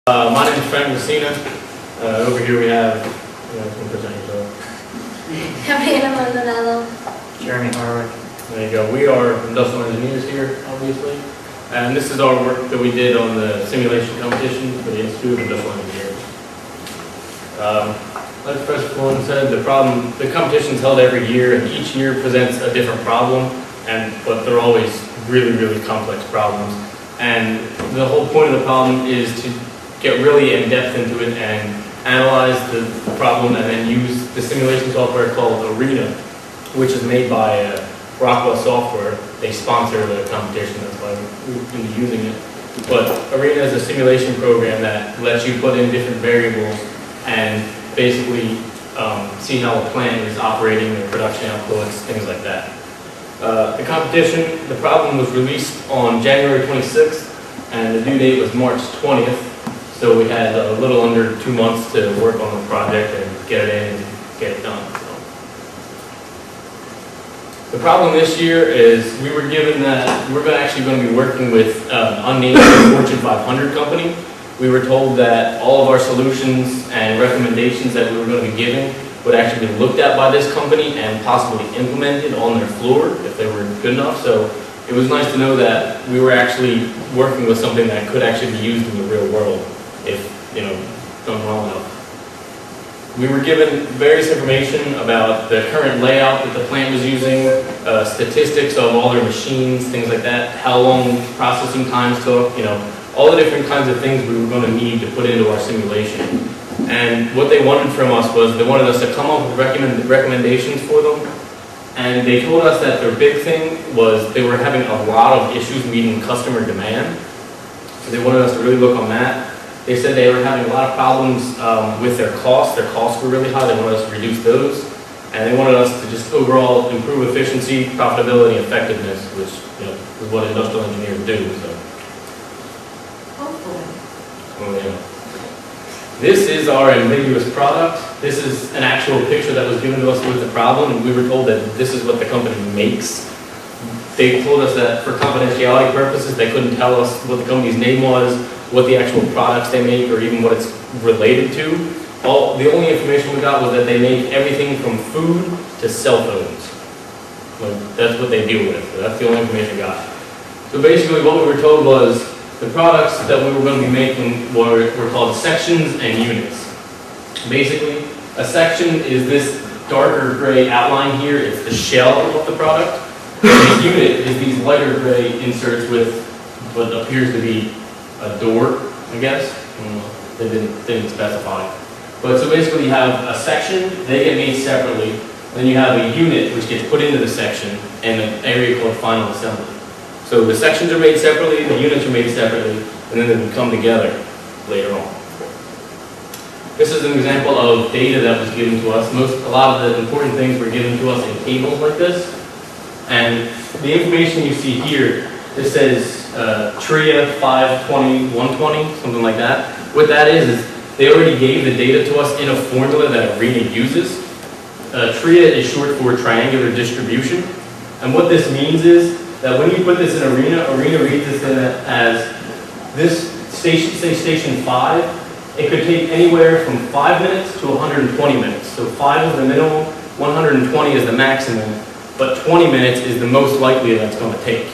My name is Frank Messina. Over here we have, you can present yourself. Gabriela Maldonado. Jeremy Harwick. There you go. We are industrial engineers here, obviously. And this is our work that we did on the simulation competition for the Institute of Industrial Engineers. Like Professor Fulton said, the competition is held every year, and each year presents a different problem, but they're always really, really complex problems. And the whole point of the problem is to get really in-depth into it and analyze the problem and then use the simulation software called Arena, which is made by Rockwell Software. They sponsor the competition, that's why we've been using it. But Arena is a simulation program that lets you put in different variables and basically see how a plant is operating, their production outputs, things like that. The competition, the problem was released on January 26th, and the due date was March 20th. So we had a little under 2 months to work on the project and get it in and get it done. So. The problem this year is we were given that we're actually going to be working with unnamed Fortune 500 company. We were told that all of our solutions and recommendations that we were going to be giving would actually be looked at by this company and possibly implemented on their floor if they were good enough. So it was nice to know that we were actually working with something that could actually be used in the real world if, done well enough. We were given various information about the current layout that the plant was using, statistics of all their machines, things like that, how long processing times took, all the different kinds of things we were going to need to put into our simulation. And what they wanted from us was they wanted us to come up with recommendations for them. And they told us that their big thing was they were having a lot of issues meeting customer demand. So they wanted us to really look on that. They said they were having a lot of problems with their costs. Their costs were really high. They wanted us to reduce those. And they wanted us to just overall improve efficiency, profitability, effectiveness, which is what industrial engineers do. So. Hopefully. Oh, yeah. This is our ambiguous product. This is an actual picture that was given to us with the problem, and we were told that this is what the company makes. They told us that for confidentiality purposes, they couldn't tell us what the company's name was, what the actual products they make, or even what it's related to. The only information we got was that they make everything from food to cell phones. That's what they deal with. So that's the only information we got. So basically what we were told was the products that we were going to be making were called sections and units. Basically, a section is this darker gray outline here. It's the shell of the product. And a unit is these lighter gray inserts with what appears to be a door, I guess. They didn't specify. But so basically you have a section, they get made separately. Then you have a unit which gets put into the section and an area called final assembly. So the sections are made separately, the units are made separately, and then they can come together later on. This is an example of data that was given to us. A lot of the important things were given to us in tables like this. And the information you see here, this says TRIA 520, 120, something like that. What that is they already gave the data to us in a formula that Arena uses. TRIA is short for triangular distribution. And what this means is that when you put this in Arena reads this in as this station, say station 5, it could take anywhere from 5 minutes to 120 minutes. So 5 is the minimum, 120 is the maximum, but 20 minutes is the most likely that's going to take.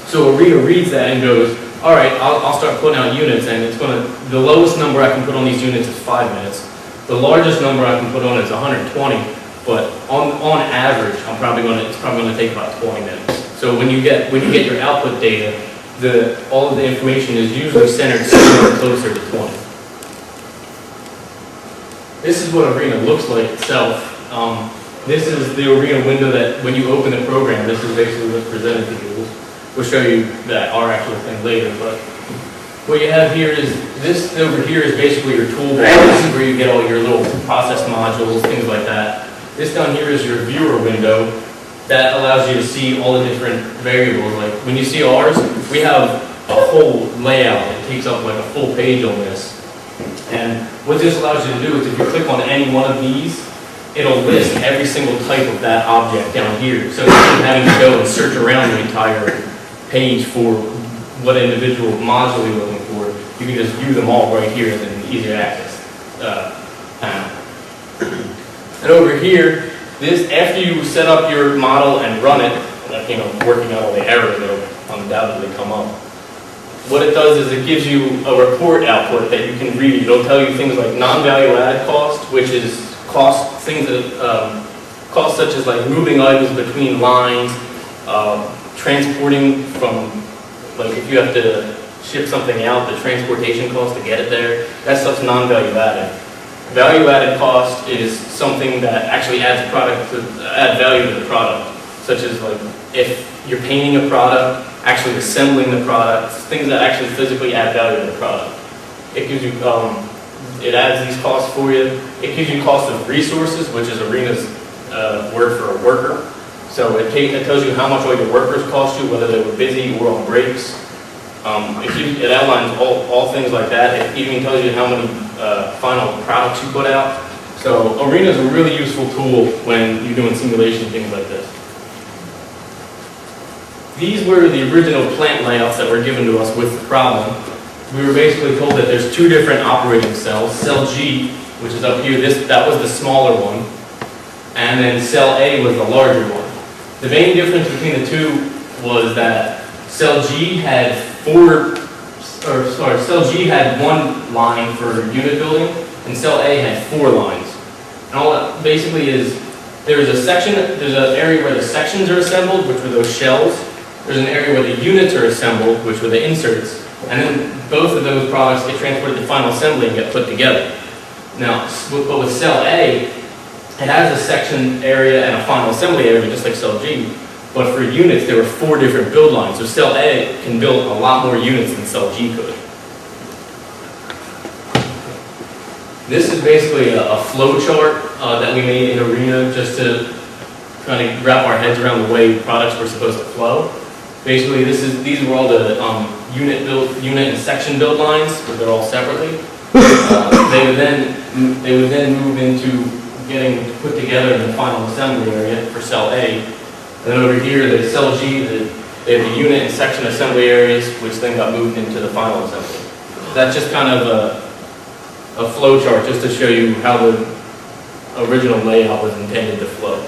So Arena reads that and goes, all right, I'll start putting out units, and the lowest number I can put on these units is 5 minutes. The largest number I can put on is 120, but on average, it's probably going to take about 20 minutes. So when you get your output data, all of the information is usually centered somewhere closer to 20. This is what Arena looks like itself. This is the Arena window that when you open the program, this is basically what's presented to you. We'll show you that our actual thing later, but what you have here is, this over here is basically your toolbar. This is where you get all your little process modules, things like that. This down here is your viewer window that allows you to see all the different variables. Like when you see ours, we have a whole layout. It takes up like a full page on this. And what this allows you to do is if you click on any one of these, it'll list every single type of that object down here. So instead of having to go and search around the entire page for what individual module you're looking for, you can just view them all right here in an easier access panel. And over here, this, after you set up your model and run it, you know, working out all the errors that will undoubtedly come up, what it does is it gives you a report output that you can read. It'll tell you things like non-value added cost, which is things that, costs such as like moving items between lines, transporting from, like if you have to ship something out, the transportation cost to get it there, that stuff's non-value added. Value added cost is something that actually adds value to the product, such as like if you're painting a product, actually assembling the product, things that actually physically add value to the product. It gives you, it adds these costs for you. It gives you cost of resources, which is Arena's word for a worker. So it tells you how much all your workers cost you, whether they were busy or on breaks. It outlines all things like that. It even tells you how many final products you put out. So Arena is a really useful tool when you're doing simulation things like this. These were the original plant layouts that were given to us with the problem. We were basically told that there's two different operating cells. Cell G, which is up here, that was the smaller one, and then cell A was the larger one. The main difference between the two was that cell G had cell G had one line for unit building, and cell A had 4 lines. And all that basically is, there's an area where the sections are assembled, which were those shells. There's an area where the units are assembled, which were the inserts, and then both of those products get transported to final assembly and get put together. Now, but with cell A, it has a section area and a final assembly area, just like cell G. But for units, there were 4 different build lines. So cell A can build a lot more units than cell G could. This is basically a flow chart that we made in Arena just to kind of wrap our heads around the way products were supposed to flow. Basically, these were all the unit and section build lines, but they're all separately. They would then move into getting put together in the final assembly area for cell A. And then over here, the cell G, they have the unit and section assembly areas, which then got moved into the final assembly. That's just kind of a flow chart just to show you how the original layout was intended to flow.